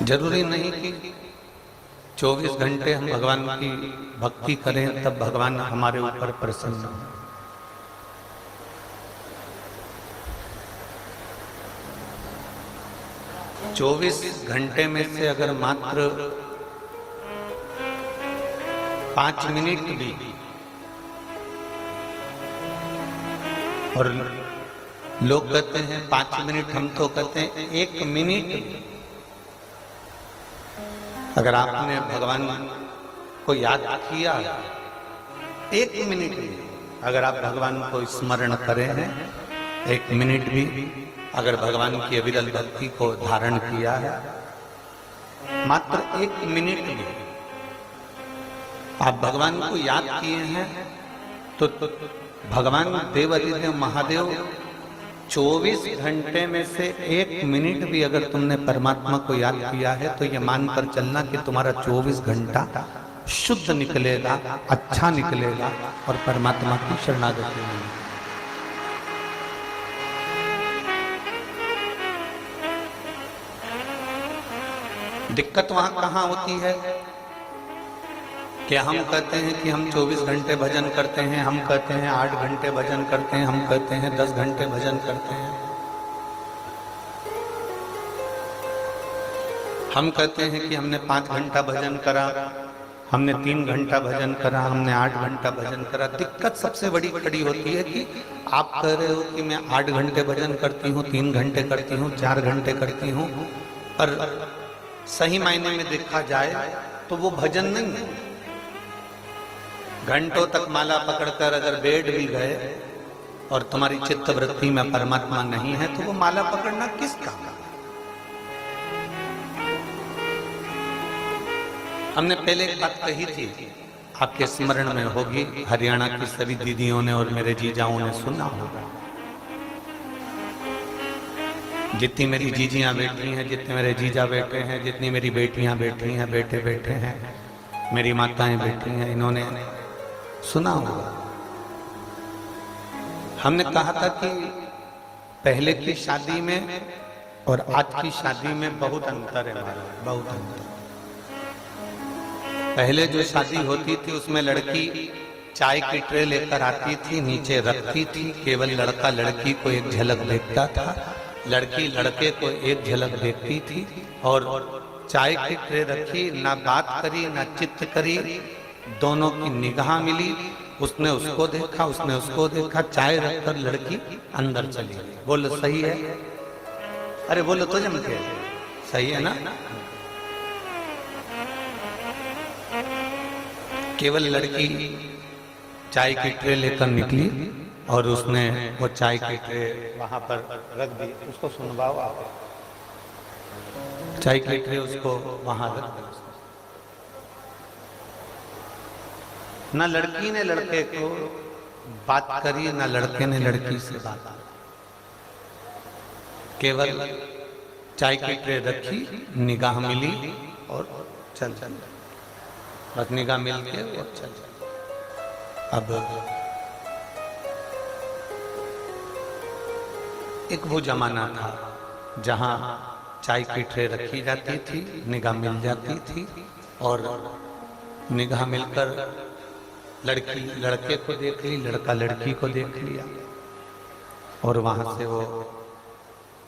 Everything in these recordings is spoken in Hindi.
जरूरी नहीं कि 24 घंटे हम भगवान की भक्ति करें तब भगवान हमारे ऊपर प्रसन्न हो। चौबीस घंटे में से अगर मात्र 5 मिनट भी, और लोग कहते हैं 5 मिनट, हम तो कहते हैं 1 मिनट भी, अगर आपने भगवान को याद किया 1 मिनट भी, अगर आप भगवान को स्मरण करें हैं 1 मिनट भी, अगर भगवान की अविरल भक्ति को धारण किया है मात्र 1 मिनट भी, आप भगवान को याद किए हैं तो भगवान देवाधिदेव महादेव 24 घंटे में से 1 मिनट भी अगर तुमने परमात्मा को याद किया है तो ये मानकर चलना कि तुम्हारा 24 घंटा शुद्ध निकलेगा, अच्छा निकलेगा और परमात्मा की शरणागति मिलेगी। दिक्कत वहां कहां होती है कि हम कहते हैं कि हम 24 घंटे भजन करते हैं, हम कहते हैं 8 घंटे भजन करते हैं, हम कहते हैं 10 घंटे भजन करते हैं, हम कहते हैं कि हमने 5 घंटा भजन करा, हमने 3 घंटा भजन करा, हमने 8 घंटा भजन करा। दिक्कत सबसे बड़ी खड़ी होती है कि आप कह रहे हो कि मैं 8 घंटे भजन करती हूँ, 3 घंटे करती हूँ, 4 घंटे करती हूँ, पर सही मायने में देखा जाए तो वो भजन नहीं है। घंटों तक माला पकड़कर अगर बैठ भी गए और तुम्हारी चित्त वृत्ति में परमात्मा नहीं है तो वो माला पकड़ना किस काम है? हमने पहले एक बात कही थी, आपके स्मरण में होगी, हरियाणा की सभी दीदियों ने और मेरे जीजाओं ने सुना होगा। जितनी मेरी जीजियां बैठी हैं, जितने मेरे जीजा बैठे हैं, जितनी मेरी बेटियां बैठी हैं, बेटे बैठे हैं, मेरी माताएं बैठी हैं, इन्होंने सुना होगा। हमने कहा था कि पहले की शादी में और आज की शादी में बहुत अंतर है, बहुत अंतर। पहले जो शादी होती थी उसमें लड़की चाय की ट्रे लेकर आती थी, नीचे रखती थी, केवल लड़का लड़की को एक झलक देखता था, लड़की लड़के को एक झलक देखती थी, और चाय की ट्रे रखी, ना बात करी ना चित्त करी, दोनों की निगाह मिली, उसने उसको देखा, उसने उसको देखा, चाय रखकर लड़की अंदर चली गई। बोलो सही है? अरे बोलो तो जम के सही है ना? केवल लड़की चाय की ट्रे लेकर निकली और उसने वो चाय की ट्रे वहां पर रख दी। उसको सुनवाओ आप, चाय की ट्रे उसको वहां रख दी। ना लड़की ने लड़के को बात करी, ना लड़के ने लड़की से बात करी, केवल चाय की ट्रे रखी, निगाह मिली और चल चल, बस निगाह मिल के और चल चल। अब एक वो जमाना था जहां चाय की ट्रे रखी जाती थी, निगाह मिल जाती थी, और निगाह मिलकर लड़की लड़के को देख ली, लड़का लड़की को देख लिया, और वहां से वो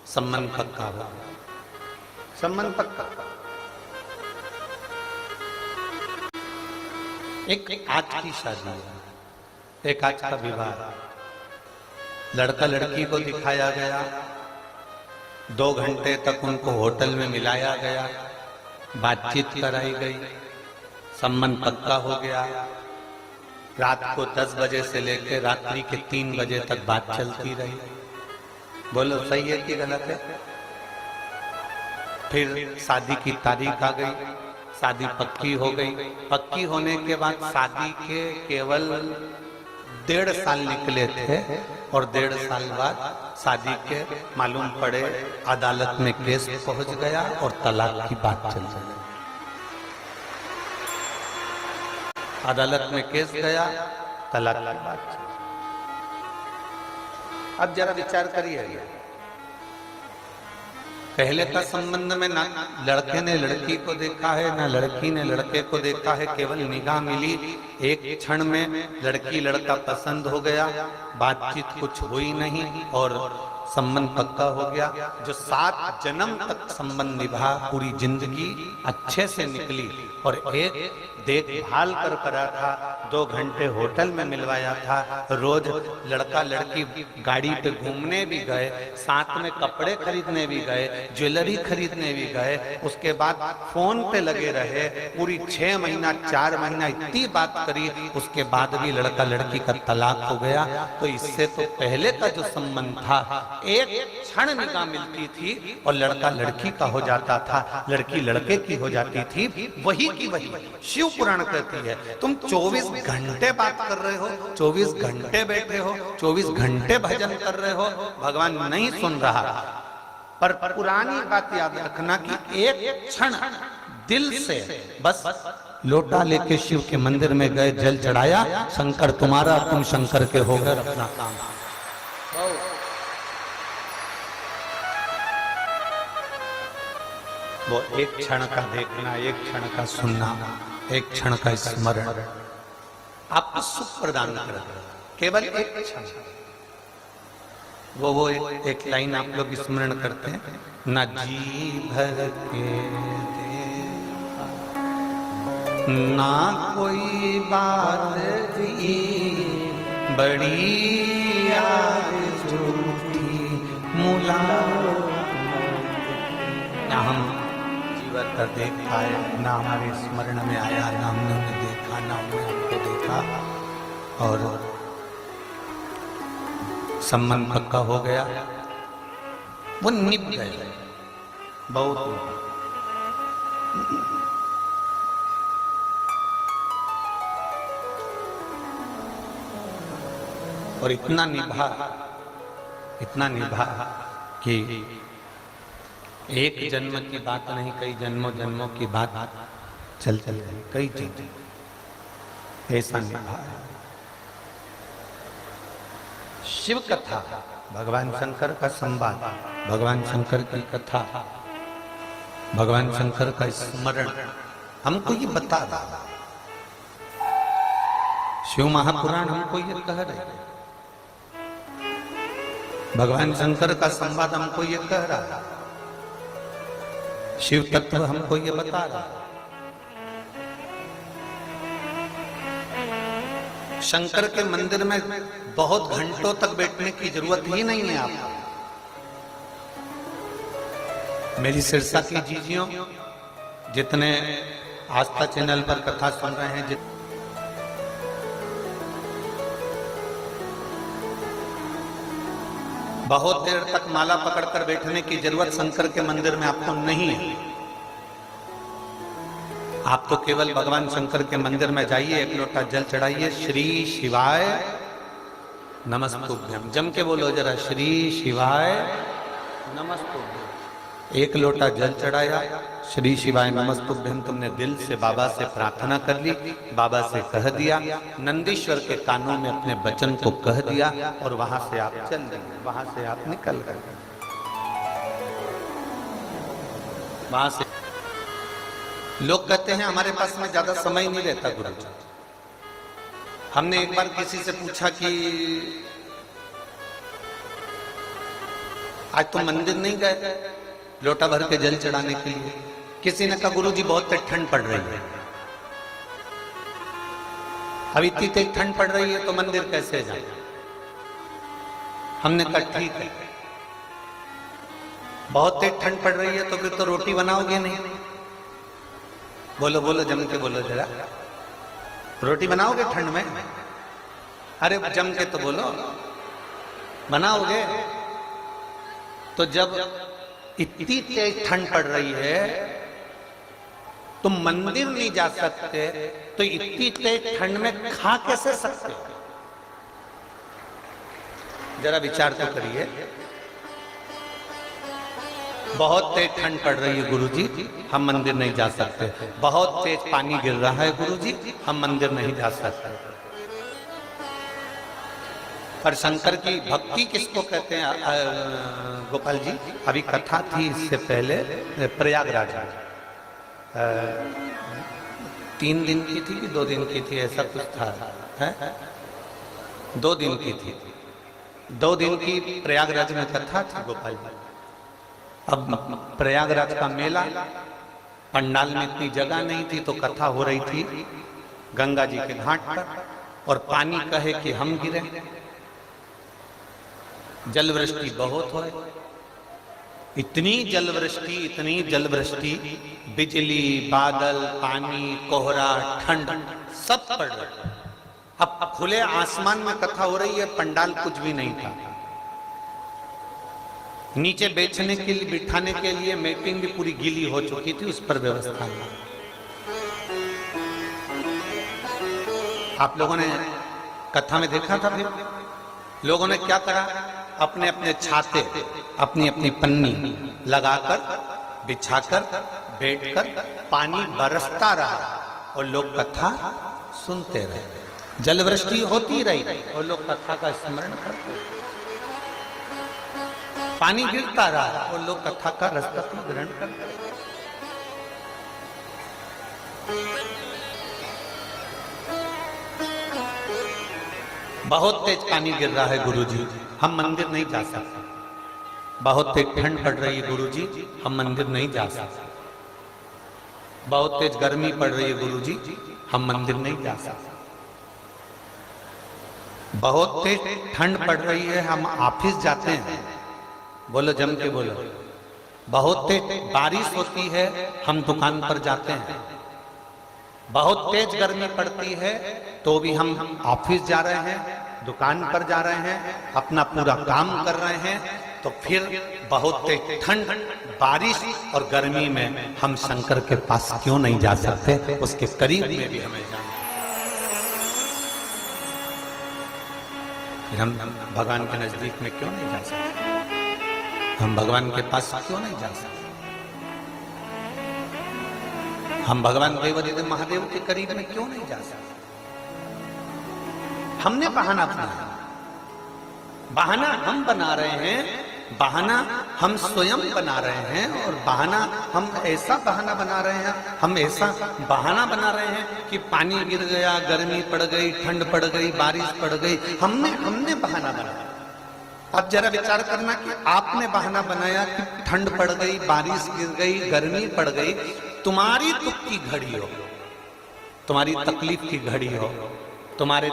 संबंध पक्का हुआ, संबंध पक्का। एक आज की शादी, एक आज का विवाह, लड़का लड़की को दिखाया गया, 2 घंटे तक उनको होटल में मिलाया गया, बातचीत कराई गई, संबंध पक्का हो गया। रात को 10 बजे से लेकर रात्रि के 3 बजे तक बात चलती रही। बोलो सही है कि गलत है? फिर शादी की तारीख आ गई, शादी पक्की हो गई। पक्की होने के बाद शादी के केवल 1.5 साल निकले थे, और 1.5 साल बाद शादी के मालूम पड़े अदालत में केस पहुंच गया और तलाक की बात चल रही। अदालत में केस गया, तलाक की बात। अब जरा विचार करिए, पहले का संबंध में ना लड़के ने लड़की को देखा है ना लड़की ने लड़के को देखा है, केवल निगाह मिली, एक क्षण में लड़की लड़का पसंद हो गया, बातचीत कुछ हुई नहीं और संबंध पक्का हो गया। जो 7 जन्म तक संबंध निभा, पूरी जिंदगी अच्छे से निकली और एक देखभाल कर करा था, 2 घंटे होटल में मिलवाया था, रोज लड़का लड़की गाड़ी पे घूमने भी गए, साथ में कपड़े खरीदने भी गए, ज्वेलरी खरीदने भी गए, उसके बाद फोन पे लगे रहे, पूरी 6 महीना 4 महीना इतनी बात करी, उसके बाद भी लड़का लड़की का तलाक हो गया। तो इससे तो पहले का जो संबंध था, एक क्षण निगाह मिलती थी और लड़का लड़की का हो जाता था, लड़की लड़के की हो जाती थी, वही की वही। शिव पुराण कहती है तुम 24 घंटे बात कर रहे हो, 24 घंटे बैठे हो, 24 घंटे भजन कर रहे हो, भगवान नहीं सुन रहा। पर पुरानी बात याद रखना कि एक क्षण दिल से बस लोटा लेके शिव के मंदिर में गए, जल चढ़ाया, शंकर तुम्हारा तुम शंकर के हो गए, अपना काम। वो एक क्षण का देखना, एक क्षण का सुनना, एक क्षण का स्मरण आपको सुख प्रदान कर, केवल एक क्षण। वो एक लाइन आप लोग स्मरण करते हैं, न जी भर के देखा, ना कोई बात थी बड़ी झूठी मुलाकात, ना हम कर देख पाए, ना हमारे स्मरण में आया, ना हमने उन्हें देखा, ना हमने हमको देखा, और संबंध पक्का हो गया, वो निभ गए बहुत। और इतना निभा कि एक जन्म की बात नहीं, कई जन्मों जन्मों की बात चल गई, कई जन्म ऐसा निभा। शिव कथा, भगवान शंकर का संवाद, भगवान शंकर की कथा, भगवान शंकर का स्मरण हमको ये बता रहा, शिव महापुराण हमको ये कह रहे, भगवान शंकर का संवाद हमको ये कह रहा, शिव तत्व हमको ये बता रहा। शंकर के मंदिर में बहुत घंटों तक बैठने की जरूरत ही नहीं है आपको। मेरी सिरसा की जीजियों, जितने आस्था चैनल पर कथा सुन रहे हैं, बहुत देर तक माला पकड़कर बैठने की जरूरत शंकर के मंदिर में आपको नहीं है। आप तो केवल भगवान शंकर के मंदिर में जाइए, एक लोटा जल चढ़ाइए, श्री शिवाय नमस्तुभ्यम, जम के बोलो जरा, श्री शिवाय नमस्तुभ्यम। एक लोटा जल चढ़ाया, श्री शिवाय नमस्तुभ्यम, तुमने दिल से बाबा से प्रार्थना कर ली, बाबा से कह दिया, नंदीश्वर के कानों में अपने वचन को कह दिया, और वहां से आप चल गए, वहां से आप निकल गए। वहां से लोग कहते हैं हमारे पास में ज्यादा समय नहीं रहता गुरु जी। हमने एक बार किसी से पूछा कि आज तुम मंदिर नहीं गए लोटा भर के जल चढ़ाने के लिए? किसी ने कहा गुरु जी बहुत तेज ठंड पड़ रही है। अब इतनी तेज ठंड पड़ रही है तो मंदिर कैसे जाए? हमने कहा ठीक है, बहुत तेज ठंड पड़ रही है तो फिर तो रोटी बनाओगे नहीं। बोलो बोलो, जम के बोलो जरा, रोटी बनाओगे ठंड में? अरे जम के तो बोलो, बनाओगे? तो जब इतनी तेज ठंड पड़ रही है तुम मंदिर नहीं जा सकते, तो इतनी तेज ठंड में खा कैसे सकते? जरा विचार तो करिए। बहुत तेज ठंड पड़ रही है गुरुजी, हम मंदिर नहीं जा सकते। बहुत तेज पानी गिर रहा है गुरुजी, हम मंदिर नहीं जा सकते। पर शंकर की भक्ति किसको कहते हैं गोपाल जी? अभी कथा थी इससे पहले प्रयागराज में, 3 दिन की थी कि 2 दिन की थी, ऐसा कुछ था, है 2 दिन की थी। 2 दिन की प्रयागराज में कथा थी गोपाल जी। अब प्रयागराज का मेला, पंडाल में इतनी जगह नहीं थी तो कथा हो रही थी गंगा जी के घाट पर, और पानी कहे कि हम गिरे, जलवृष्टि बहुत हो, इतनी जलवृष्टि, बिजली, बादल, पानी, कोहरा, ठंड सब पड़ रहा। अब खुले आसमान में कथा हो रही है, पंडाल कुछ भी नहीं था, नीचे बेचने के लिए, बिठाने के लिए मैटिंग भी पूरी गीली हो चुकी थी, उस पर व्यवस्था नहीं। आप लोगों ने कथा में देखा था, फिर लोगों ने क्या करा, अपने अपने छाते, अपनी अपनी पन्नी लगाकर, बिछाकर, बैठकर, पानी बरसता रहा और लोग कथा सुनते रहे। जलवृष्टि होती रही और लोग कथा का स्मरण करते रहे। पानी गिरता रहा और लोग कथा का रसतत्व ग्रहण करते रहे। बहुत तेज पानी गिर रहा है गुरुजी, हम मंदिर नहीं जा सकते। बहुत तेज ठंड पड़ रही है गुरुजी, हम मंदिर नहीं जा सकते। बहुत तेज गर्मी पड़ रही है गुरुजी, हम मंदिर नहीं जा सकते। बहुत तेज ठंड पड़ रही है, हम ऑफिस जाते हैं, बोलो जम के बोलो। बहुत तेज बारिश होती है, हम दुकान पर जाते हैं। बहुत तेज गर्मी पड़ती है तो भी हम ऑफिस जा रहे हैं, दुकान पर जा रहे हैं, अपना पूरा काम कर रहे हैं। तो फिर बहुत तेज ठंड, बारिश और गर्मी में हम शंकर के पास क्यों नहीं जा सकते? उसके करीब में भी हमें जाना। फिर हम भगवान के नजदीक में क्यों नहीं जा सकते? हम भगवान के पास क्यों नहीं जा सकते? हम भगवान देवादिदेव महादेव के करीब में क्यों नहीं जा सकते? हमने बहाना बनाया, बहाना हम बना रहे हैं, बहाना हम स्वयं बना रहे हैं, और बहाना हम ऐसा बहाना बना रहे हैं, हम ऐसा बहाना बना रहे हैं कि पानी गिर गया, गर्मी पड़ गई, ठंड पड़ गई, बारिश पड़ गई, हमने बहाना बनाया। अब जरा विचार करना कि आपने बहाना बनाया कि ठंड पड़ गई, बारिश गिर गई, गर्मी पड़ गई, तुम्हारी दुख की घड़ी हो, तुम्हारी तकलीफ की घड़ी हो, तुम्हारे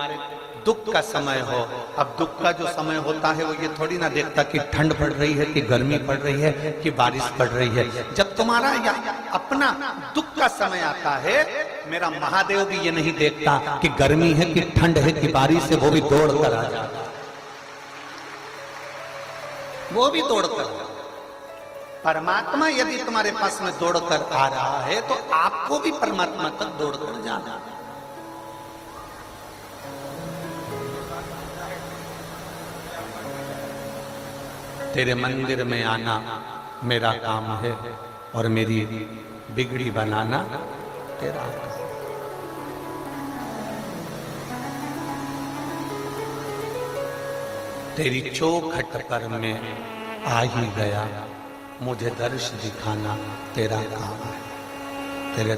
दुख का समय हो। अब दुख का जो समय होता है वो ये थोड़ी ना देखता कि ठंड पड़ रही है कि गर्मी पड़ रही है कि बारिश पड़ रही है। जब तुम्हारा या अपना दुख का समय आता है, मेरा महादेव भी ये नहीं देखता कि गर्मी है कि ठंड है कि बारिश है, वो भी दौड़ कर आ जाता, वो भी दौड़ कर। परमात्मा यदि तुम्हारे पास में दौड़ कर आ रहा है तो आपको भी परमात्मा तक दौड़ कर जाना। तेरे मंदिर में आना मेरा काम है और मेरी बिगड़ी बनाना तेरा काम। तेरी चौखट पर मैं आ ही गया, मुझे दर्श दिखाना तेरा काम है। तेरे